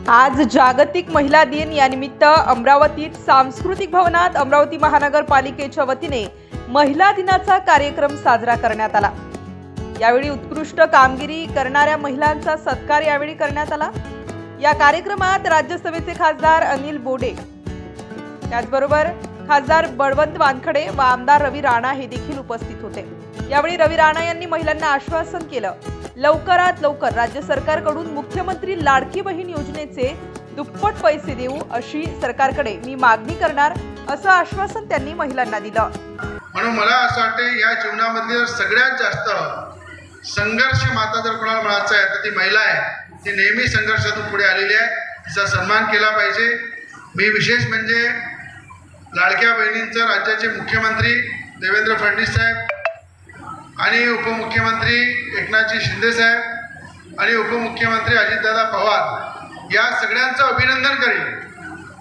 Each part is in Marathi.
आज जागतिक महिला दिन या निमित्त अमरावतीत सांस्कृतिक भवनात अमरावती महानगरपालिकेच्या वतीने महिला दिनाचा कार्यक्रम साजरा करण्यात आला। यावेळी उत्कृष्ट कामगिरी करणाऱ्या महिलांचा सत्कार यावेळी करण्यात आला। या कार्यक्रमात राज्यसभेचे खासदार अनिल बोडे, त्याचबरोबर खासदार बळवंत वानखडे व आमदार रवी राणा हे देखील उपस्थित होते। यावेळी रवी राणा यांनी महिलांना आश्वासन केलं, लवकरात लवकर राज्य सरकारकडून मुख्यमंत्री लाडकी बहीण योजनेचे दुप्पट पैसे देऊ अशी सरकारकडे मी मागणी करणार असं आश्वासन त्यांनी महिलांना दिलं। म्हणून मला असं वाटतं या जीवनामध्ये सगळ्यात जास्त संघर्ष माता जर कोणाला म्हणायचं आहे तर ती महिला आहे। ती नेहमी संघर्षातून पुढे आलेली आहे, तिचा सन्मान केला पाहिजे। मी विशेष म्हणजे लाडक्या बहिणींचं राज्याचे मुख्यमंत्री देवेंद्र फडणवीस साहेब आणि उपमुख्यमंत्री एकनाथजी शिंदे साहेब आणि उपमुख्यमंत्री अजितदादा पवार या सगळ्यांचं अभिनंदन करेन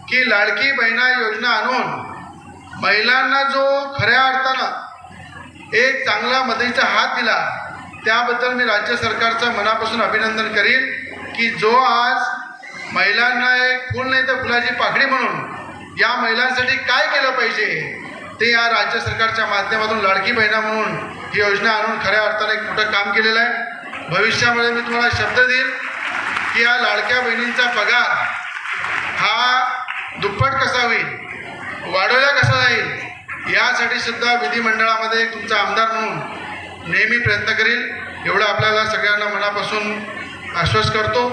की लाडकी बहिणा योजना आणून महिलांना जो खऱ्या अर्थानं एक चांगला मदतीचा हात दिला त्याबद्दल मी राज्य सरकारचं मनापासून अभिनंदन करेन की जो आज महिलांना एक फूल नाही तर फुलाची पाकळी म्हणून या महिलांसाठी काय केलं पाहिजे ते या राज्य सरकारच्या माध्यमातून लाडकी बहिणा म्हणून ही योजना आणून खऱ्या अर्थाने एक मोठं काम केलेलं आहे। भविष्यामध्ये मी तुम्हाला शब्द देईन की या लाडक्या बहिणींचा पगार हा दुप्पट कसा होईल, वाढवला कसा जाईल यासाठी सुद्धा विधिमंडळामध्ये तुमचा आमदार म्हणून नेहमी प्रयत्न करेल एवढं आपल्याला सगळ्यांना मनापासून आश्वास करतो।